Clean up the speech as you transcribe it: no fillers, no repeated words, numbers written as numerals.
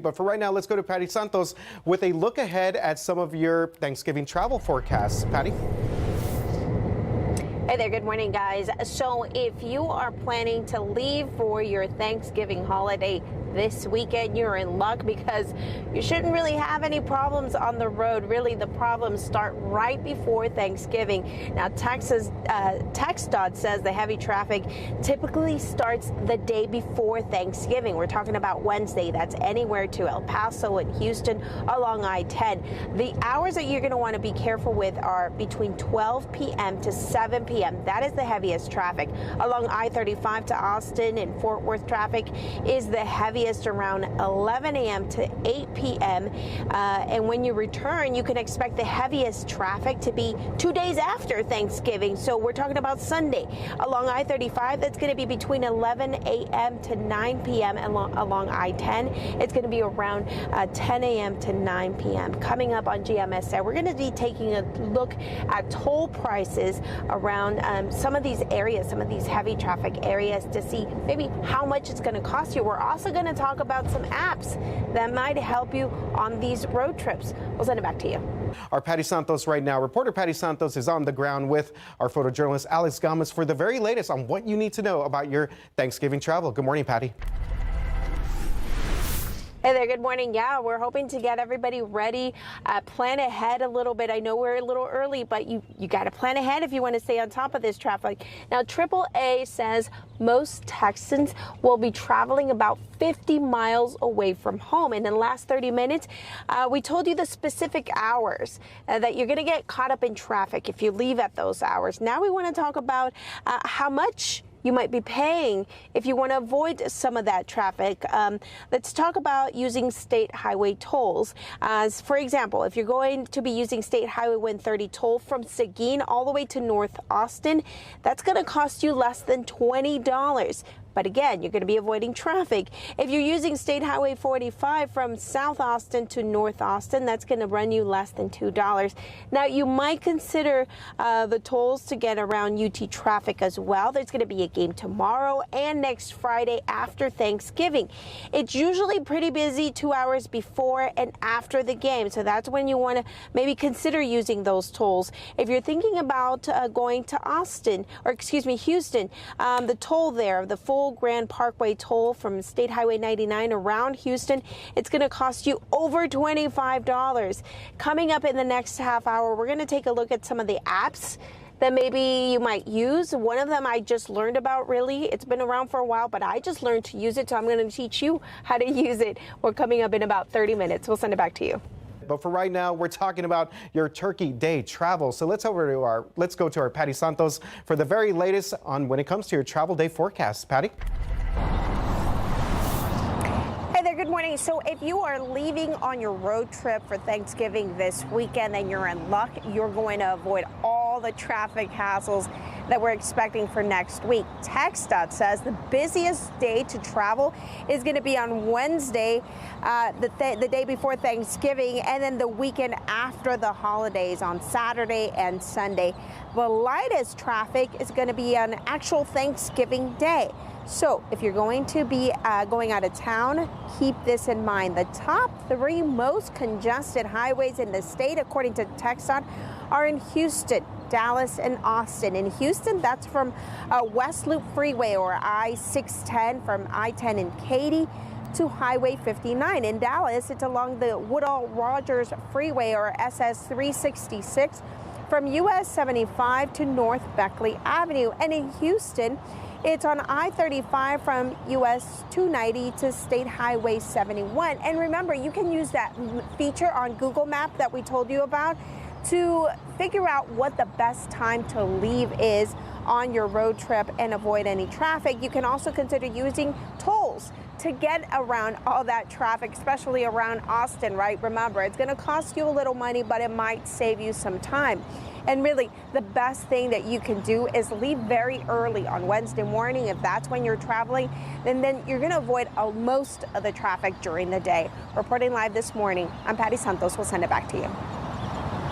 But for right now, let's go to Patty Santos with a look ahead at some of your Thanksgiving travel forecasts. Patty? Hey there, good morning, guys. So if you are planning to leave for your Thanksgiving holiday this weekend, you're in luck because you shouldn't really have any problems on the road. Really, the problems start right before Thanksgiving. Now, TxDOT says the heavy traffic typically starts the day before Thanksgiving. We're talking about Wednesday. That's anywhere to El Paso and Houston along I-10. The hours that you're going to want to be careful with are between 12 p.m. to 7 p.m. That is the heaviest traffic. Along I-35 to Austin and Fort Worth, traffic is the heaviest around 11 a.m. to 8 p.m. And when you return, you can expect the heaviest traffic to be 2 days after Thanksgiving. So we're talking about Sunday. Along I-35, that's going to be between 11 a.m. to 9 p.m. Along I-10, it's going to be around 10 a.m. to 9 p.m. Coming up on GMSA, we're going to be taking a look at toll prices around some of these areas, some of these heavy traffic areas, to see maybe how much it's going to cost you. We're also going to talk about some apps that might help you on these road trips. We'll send it back to you. Our Patty Santos right now. Reporter Patty Santos is on the ground with our photojournalist Alex Gomez for the very latest on what you need to know about your Thanksgiving travel. Good morning, Patty. Hey there, good morning. Yeah, we're hoping to get everybody ready, plan ahead a little bit. I know we're a little early, but you got to plan ahead if you want to stay on top of this traffic. Now, AAA says most Texans will be traveling about 50 miles away from home. And in the last 30 minutes, we told you the specific hours that you're going to get caught up in traffic if you leave at those hours. Now we want to talk about how much you might be paying if you want to avoid some of that traffic. Let's talk about using state highway tolls. For example, if you're going to be using State Highway 130 toll from Seguin all the way to North Austin, that's going to cost you less than $20. But again, you're going to be avoiding traffic. If you're using State Highway 45 from South Austin to North Austin, that's going to run you less than $2. Now, you might consider the tolls to get around UT traffic as well. There's going to be a game tomorrow and next Friday after Thanksgiving. It's usually pretty busy 2 hours before and after the game, so that's when you want to maybe consider using those tolls. If you're thinking about going to Houston, the toll there, the full Grand Parkway toll from State Highway 99 around Houston, it's going to cost you over $25. Coming up in the next half hour, we're going to take a look at some of the apps that maybe you might use. One of them I just learned about, really. It's been around for a while, but I just learned to use it, so I'm going to teach you how to use it. We're coming up in about 30 minutes. We'll send it back to you. But for right now, we're talking about your Turkey Day travel. So let's go to our Patty Santos for the very latest on when it comes to your travel day forecast. Patty? Hey there, good morning. So if you are leaving on your road trip for Thanksgiving this weekend, then you're in luck. You're going to avoid all the traffic hassles that we're expecting for next week. TxDOT says the busiest day to travel is going to be on Wednesday, the day before Thanksgiving, and then the weekend after the holidays on Saturday and Sunday. The lightest traffic is going to be on actual Thanksgiving Day. So if you're going to be going out of town, keep this in mind. The top 3 most congested highways in the state, according to TxDOT, are in Houston, Dallas, and Austin. In Houston, that's from West Loop Freeway or I-610 from I-10 in Katy to Highway 59. In Dallas, it's along the Woodall-Rogers Freeway or SS-366 from US 75 to North Beckley Avenue. And in Houston, it's on I-35 from US 290 to State Highway 71. And remember, you can use that feature on Google Map that we told you about to figure out what the best time to leave is on your road trip and avoid any traffic. You can also consider using tolls to get around all that traffic, especially around Austin, right? Remember, it's going to cost you a little money, but it might save you some time. And really, the best thing that you can do is leave very early on Wednesday morning. If that's when you're traveling, then you're going to avoid most of the traffic during the day. Reporting live this morning, I'm Patty Santos. We'll send it back to you.